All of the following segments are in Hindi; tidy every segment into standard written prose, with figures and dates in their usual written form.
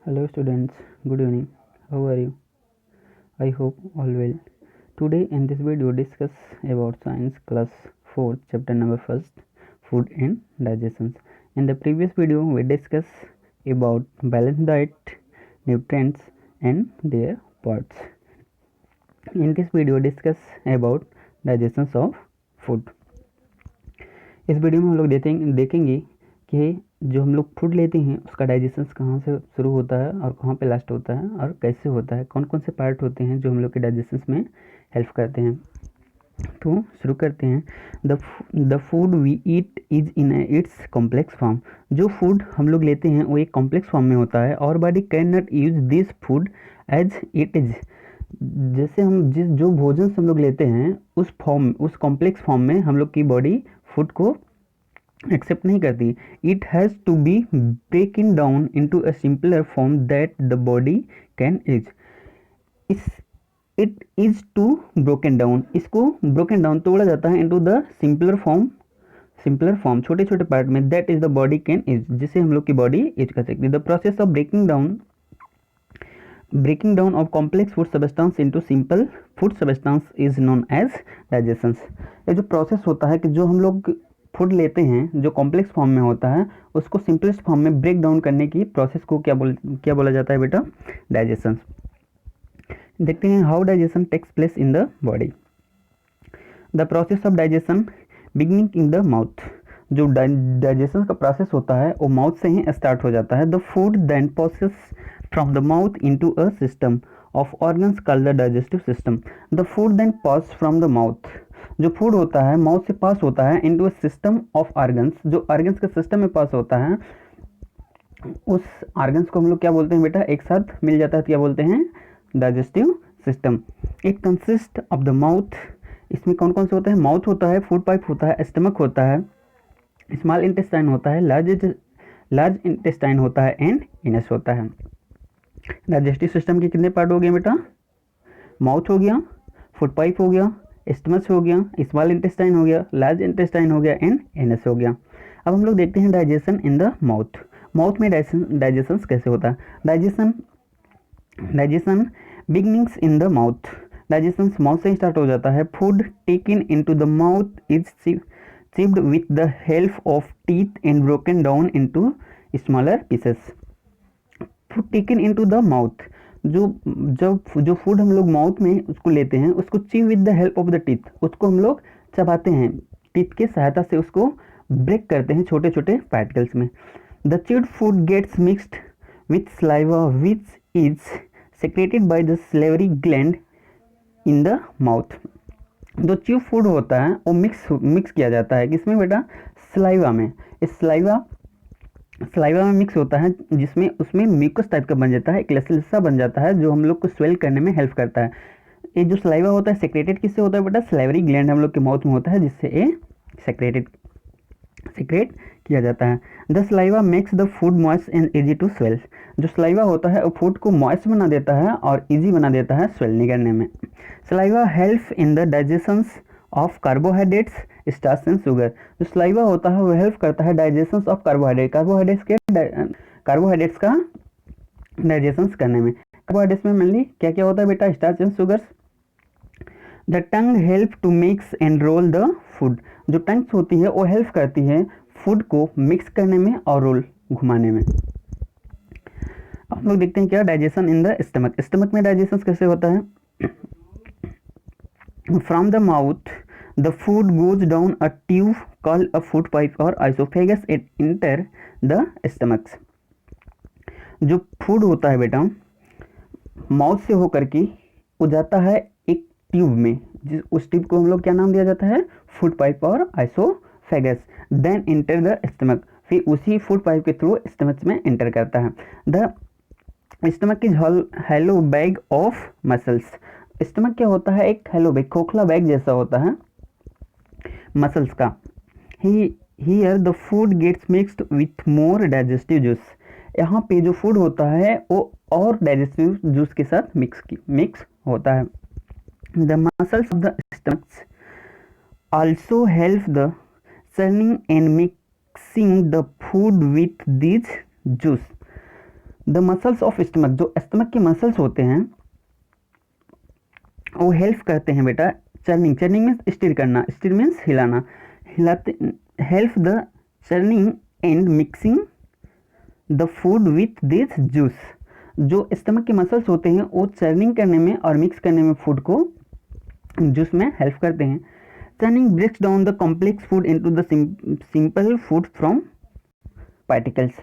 Hello students, good evening. How are you? I hope all well. Today in this video discuss about science class 4 chapter number 1st food and digestions. In the previous video we discuss about balanced diet, nutrients and their parts. In this video discuss about digestions of food. इस वीडियो में हम लोग देखेंगे कि जो हम लोग फूड लेते हैं उसका डाइजेशन कहाँ से शुरू होता है और कहाँ पे लास्ट होता है और कैसे होता है, कौन कौन से पार्ट होते हैं जो हम लोग के डाइजेशन में हेल्प करते हैं। तो शुरू करते हैं। The food we eat is in its complex form. जो फूड हम लोग लेते हैं वो एक कॉम्प्लेक्स फॉर्म में होता है और body can not use this food as it is. जैसे हम जो भोजन से हम लोग लेते हैं उस कॉम्प्लेक्स फॉर्म में हम लोग की बॉडी फूड को एक्सेप्ट नहीं करती। It has to be breaking down into a simpler form that the body can use. It is to broken down, इसको ब्रोकन डाउन तोड़ा जाता है इनटू द सिंपलर फॉर्म छोटे छोटे पार्ट में, that is the body can use, जिसे हम लोग की बॉडी इज कर सकती है। The process of breaking down of complex food substance into simple food substance is known as digestion. ये जो प्रोसेस होता है कि जो हम लोग फूड लेते हैं जो कॉम्प्लेक्स फॉर्म में होता है उसको सिंपलेस्ट फॉर्म में ब्रेक डाउन करने की प्रोसेस को क्या बोला जाता है बेटा? डाइजेशन। देखते हैं how digestion takes place in the body. The process of digestion beginning in the mouth. जो डाइजेशन का प्रोसेस होता है वो माउथ से ही स्टार्ट हो जाता है। The food then passes from the mouth into a system of organs called the digestive system. The food then pass from the mouth, जो फूड होता है माउथ से पास होता है into a system of organs, जो ऑर्गन्स के सिस्टम में पास होता है। उस ऑर्गन्स को हम लोग क्या बोलते हैं बेटा? एक साथ मिल जाता है तो क्या बोलते हैं? Digestive system. It consist of the mouth. इसमें कौन कौन से होते हैं? माउथ होता है, फूड पाइप होता है, स्टमक होता है, स्मॉल इंटेस्टाइन होता है, लार्ज इंटेस्टाइन होता है एंड इनस होता है। डाइजेस्टिव सिस्टम के कितने पार्ट हो गए बेटा? माउथ हो गया, फूड पाइप हो गया, स्टमक हो गया, स्मॉल इंटेस्टाइन हो गया, लार्ज इंटेस्टाइन हो गया एंड एनएस हो गया। अब हम लोग देखते हैं digestion in the mouth. Mouth में डाइजेशन कैसे होता है? Digestion beginnings in the mouth. Digestion mouth से स्टार्ट हो जाता है। Food taken into the mouth is chewed with the help of teeth and broken down into smaller pieces. Food taken into the mouth, जो फूड हम लोग माउथ में उसको लेते हैं उसको ची with the help of the teeth, उसको हम लोग चबाते हैं, टीथ के सहायता से उसको ब्रेक करते हैं छोटे छोटे पार्टिकल्स में। The chewed food gets mixed with saliva which is secreted by the salivary gland in the mouth. जो च्यू फूड होता है वो मिक्स किया जाता है किसमें बेटा? सलाइवा में। इस सलाइवा में मिक्स होता है जिसमें उसमें म्यूकस टाइप का बन जाता है, एक लसा बन जाता है जो हम लोग को स्वेल करने में हेल्प करता है। ये जो सलाइवा होता है सेक्रेटेड किससे होता है बेटा? सलाइवरी ग्लैंड हम लोग के माउथ में होता है जिससे ये सेक्रेट किया जाता है। The saliva makes the food moist and easy to swallow. जो सलाइवा होता है वो फूड को मॉइस्ट बना देता है और इजी बना देता है स्वेल करने में। Saliva help in the digestion of carbohydrates, starch and sugar. जो सलाइवा होता है वो हेल्प करता है डाइजेशन ऑफ कार्बोहाइड्रेट्स का डाइजेशन करने में। कार्बोहाइड्रेट्स में मेनली क्या क्या होता है बेटा? Starch and sugars. The tongue help to mix and roll the food. जो टंग्स होती है वो हेल्प करती है फूड को मिक्स करने में और रोल घुमाने में। हम लोग देखते हैं क्या digestion in the stomach. Stomach में डाइजेशन कैसे होता है? From the mouth the food goes down a tube called a food pipe और आइसोफेगस इट इंटर द स्टमक। जो फूड होता है बेटा माउथ से होकर के वो जाता है एक ट्यूब में, उस ट्यूब को हम लोग क्या नाम दिया जाता है? फूड पाइप और आइसोफेगस। देन इंटर द स्टमक, फिर उसी फूड पाइप के थ्रू स्टमक में एंटर करता है। The stomach is hello bag of muscles. Stomach क्या होता है? एक हेलो बैग, खोखला बैग जैसा होता है मसल्स का। Here the food gets mixed with more digestive juice. यहाँ पे जो फूड होता है वो और डाइजेस्टिव जूस के साथ मिक्स होता है। The muscles of the stomach also help the churning and mixing the food with these juice। The muscles of stomach, जो स्टमक के मसल्स होते हैं वो हेल्प करते हैं बेटा चर्निंग, चर्निंग मीन्स स्टिर करना, स्टिर मीन्स हिलाना, हिलाते, help the churning and mixing the food with this juice. जो स्टमक के मसल्स होते हैं वो चर्निंग करने में और मिक्स करने में फूड को जूस में हेल्प करते हैं। Churning breaks down the complex food into the simple food from particles.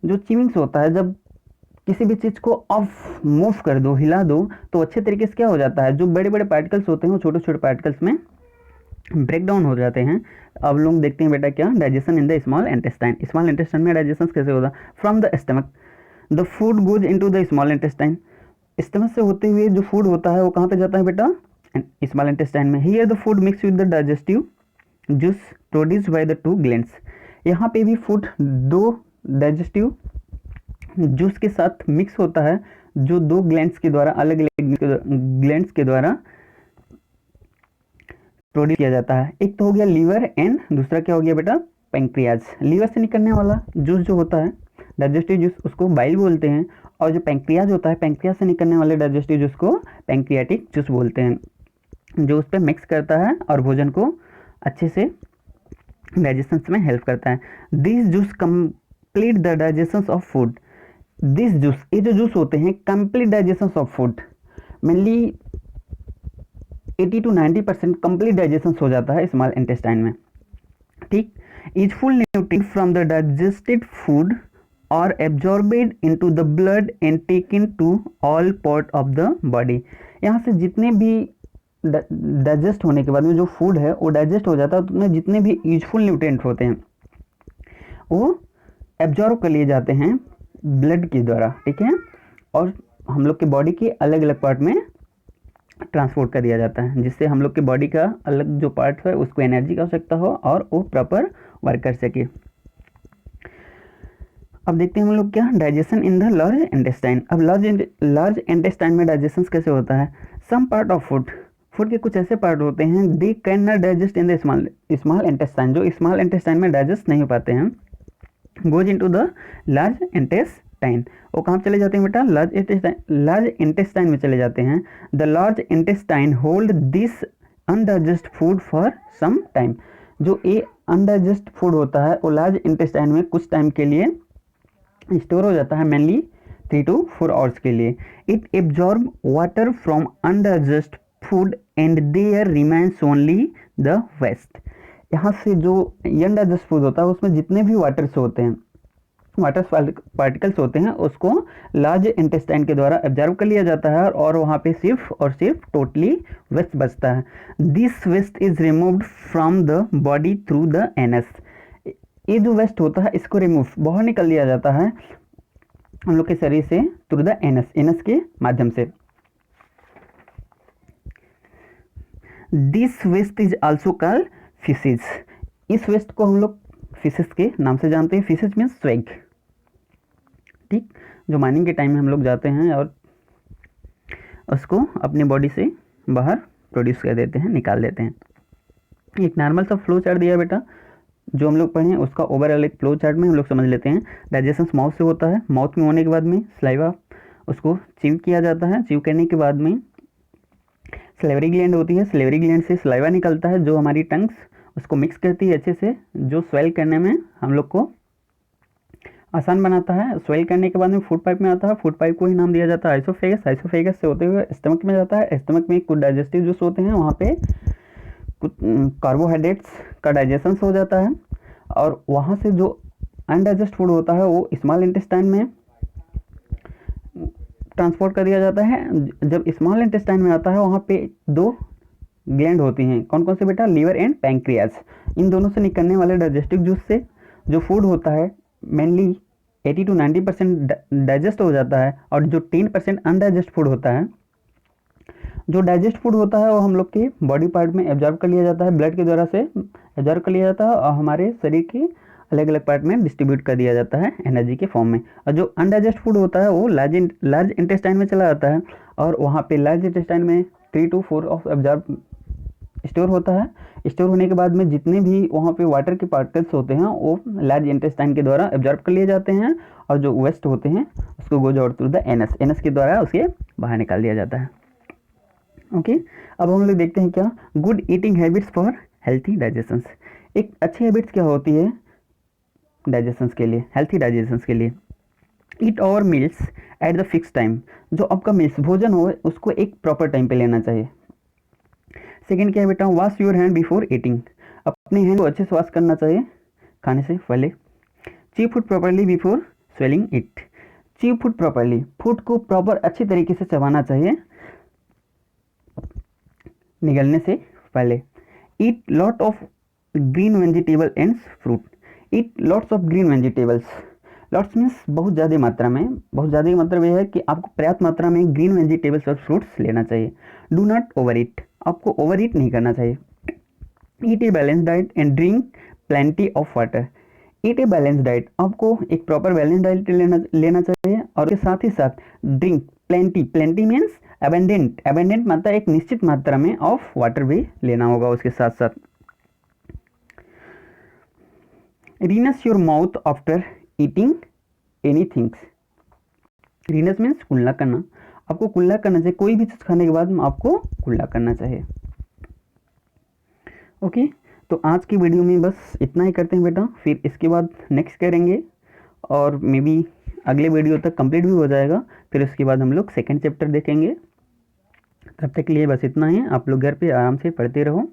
जो च्यूइंग्स होता है, जब किसी भी चीज़ को ऑफ मूव कर दो, हिला दो, तो अच्छे तरीके से क्या हो जाता है, जो बड़े बड़े पार्टिकल्स होते हैं वो छोटे छोटे पार्टिकल्स में ब्रेक डाउन हो जाते हैं। अब लोग देखते हैं बेटा क्या, digestion in the small intestine. Small intestine में डाइजेशन कैसे होता है, from the stomach the food goes into the small intestine. Stomach से होते हुए जो फूड होता है वो कहाँ पे जाता है बेटा, स्मॉल इंटेस्टाइन में। Here the food mix with the digestive juice produce by the two glands. यहाँ पे भी फूड दो डाइजेस्टिव जूस के साथ मिक्स होता है, जो दो ग्लैंड्स के द्वारा, अलग अलग ग्लैंड्स के द्वारा प्रोड्यूस किया जाता है। एक तो हो गया लीवर एंड दूसरा क्या हो गया बेटा, पैंक्रियाज। लीवर से निकलने वाला जूस जो होता है डाइजेस्टिव जूस, उसको बाइल बोलते हैं, और जो पैंक्रियाज होता है, पैंक्रियाज से निकलने वाले डाइजेस्टिव जूस को पैंक्रियाटिक जूस बोलते हैं, जो उस पर मिक्स करता है और भोजन को अच्छे से डाइजेशन में हेल्प करता है। This juice complete the digestion of food. This juice, ये जो जूस होते हैं complete digestion of food, mainly 80 to 90% complete digestion हो जाता है स्मॉल इंटेस्टाइन में, ठीक। Is full nutrient from the digested food और absorbed into the blood and taken to all part of the body. यहाँ से जितने भी डाइजेस्ट होने के बाद में जो फूड है वो डाइजेस्ट हो जाता है, तो उसमें जितने भी यूजफुल न्यूट्रिएंट होते हैं वो एब्जॉर्ब कर लिए जाते हैं ब्लड के द्वारा, ठीक है, और हम लोग के बॉडी के अलग अलग पार्ट में ट्रांसपोर्ट कर दिया जाता है, जिससे हम लोग के बॉडी का अलग जो पार्ट है उसको एनर्जी की आवश्यकता हो और वो प्रॉपर वर्क कर सके। अब देखते हैं हम लोग क्या, digestion in the large intestine. अब लार्ज इंटेस्टाइन में डाइजेशन कैसे होता है, some part of food, food के कुछ ऐसे पार्ट होते हैं they can not digest in the small intestine, जो स्मॉल इंटेस्टाइन में डाइजेस्ट नहीं हो पाते हैं, goes into the large intestine. वो कहाँ चले जाते हैं बेटा, लार्ज इंटेस्टाइन में चले जाते हैं। The large intestine hold this undigest food for some time. जो ये अनडाइजेस्ट फूड होता है वो लार्ज इंटेस्टाइन में कुछ टाइम के लिए स्टोर हो जाता है, मेनली 3 to 4 आवर्स के लिए। It absorb water from undigest food and there remains only the waste. यहाँ से जो अनडाइजेस्ट फूड होता है उसमें जितने भी वाटर्स होते हैं, वाटर पार्टिकल्स होते हैं, उसको लार्ज इंटेस्टाइन के द्वारा एब्जॉर्ब कर लिया जाता है और वहाँ पे सिर्फ और सिर्फ टोटली वेस्ट बचता है। This waste is removed from the body through the anus. ये जो वेस्ट होता है इसको रिमूव, बाहर निकल दिया जाता है हम लोग के शरीर से थ्रू द एनस, एनस के माध्यम से। This waste is also called faeces. इस वेस्ट को हम लोग फिशेज के नाम से जानते हैं। फिशेज मीन्स स्वैग, ठीक, जो माइनिंग के टाइम में हम लोग जाते हैं और उसको अपनी बॉडी से बाहर प्रोड्यूस कर देते हैं, निकाल देते हैं। एक नॉर्मल सा फ्लो चार्ट दिया बेटा जो हम लोग पढ़े हैं, उसका ओवरऑल एक फ्लो चार्ट में हम लोग समझ लेते हैं। डाइजेशन माउथ से होता है, माउथ में होने के बाद में सलाइवा उसको च्यू किया जाता है, च्यू करने के बाद में सलेवरी ग्लैंड होती है, सलेवरी ग्लैंड से सलाइवा निकलता है जो हमारी टंग्स उसको मिक्स करती है अच्छे से, जो स्वेल करने में हम लोग को आसान बनाता है। स्वेल करने के बाद में फूड पाइप में आता है, फूड पाइप को ही नाम दिया जाता है आइसोफेगस। आइसोफेगस से होते हुए स्टमक में जाता है, स्टमक में कुछ डाइजेस्टिव जूस होते हैं, वहाँ पे कुछ कार्बोहाइड्रेट्स का डाइजेशन हो जाता है, और वहाँ से जो अनडाइजेस्ट फूड होता है वो स्मॉल इंटेस्टाइन में ट्रांसपोर्ट कर दिया जाता है। जब स्मॉल इंटेस्टाइन में आता है वहाँ पे दो ग्लैंड होती हैं, कौन कौन से बेटा, लीवर एंड पैंक्रियाज। इन दोनों से निकलने वाले डाइजेस्टिव जूस से जो फूड होता है मेनली 80 to 90% डाइजेस्ट हो जाता है, और जो 10% अनडाइजेस्ट फूड होता है, जो डाइजेस्ट फूड होता है वो हम लोग के बॉडी पार्ट में एब्जॉर्ब कर लिया जाता है, ब्लड के द्वारा से एब्जॉर्ब कर लिया जाता है और हमारे शरीर के अलग अलग पार्ट में डिस्ट्रीब्यूट कर दिया जाता है एनर्जी के फॉर्म में। और जो अनडाइजेस्ट फूड होता है वो लार्ज इंटेस्टाइन में चला जाता है, और वहाँ पे लार्ज इंटेस्टाइन में 3 to 4 ऑफ एब्जॉर्ब स्टोर होता है। स्टोर होने के बाद में जितने भी वहाँ पे वाटर के पार्टिकल्स होते हैं वो लार्ज इंटेस्टाइन के द्वारा एब्जॉर्ब कर लिए जाते हैं, और जो वेस्ट होते हैं उसको goes out through the NS, NS के द्वारा उसके बाहर निकाल दिया जाता है। ओके, अब हम लोग देखते हैं क्या good eating habits for healthy digestions. एक अच्छी हैबिट्स क्या होती है डाइजेशंस के लिए, हेल्थी डाइजेशंस के लिए। ईट और meals at the fix time, जो आपका मील्स भोजन हो उसको एक प्रॉपर टाइम पे लेना चाहिए। सेकेंड क्या है बेटा, wash your hand before eating, अपने हैंड को अच्छे से वॉश करना चाहिए खाने से पहले। ची food properly before swelling it, ची फूड प्रॉपरली, फूड को प्रॉपर अच्छी तरीके से चबाना चाहिए निगलने से पहले। Eat lot of green vegetable and fruit, eat lots of green vegetables, lots means बहुत ज़्यादा मात्रा में, बहुत ज़्यादा मतलब यह है कि आपको पर्याप्त मात्रा में ग्रीन वेजिटेबल्स और फ्रूट्स लेना चाहिए। डू नॉट ओवर ईट, आपको ओवर ईट नहीं करना चाहिए। Eat a balance diet and drink plenty of water, eat a balance diet, आपको एक प्रॉपर बैलेंस डाइट लेना चाहिए, और उसके साथ ही साथ drink plenty, plenty means abandoned, abandoned मात्रा एक निश्चित मात्रा में ऑफ वाटर भी लेना होगा उसके साथ साथ। Rinse your mouth after eating any things, rinse means कुल्ला करना, आपको कुल्ला करना चाहिए, कोई भी चीज़ खाने के बाद आपको कुल्ला करना चाहिए। ओके, तो आज की वीडियो में बस इतना ही करते हैं बेटा, फिर इसके बाद नेक्स्ट करेंगे और मे बी अगले वीडियो तक कंप्लीट भी हो जाएगा, फिर उसके बाद हम लोग सेकेंड चैप्टर देखेंगे। तब तक के लिए बस इतना ही, आप लोग घर पे आराम से पढ़ते रहो।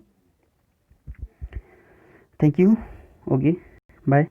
Thank you. Okay, bye.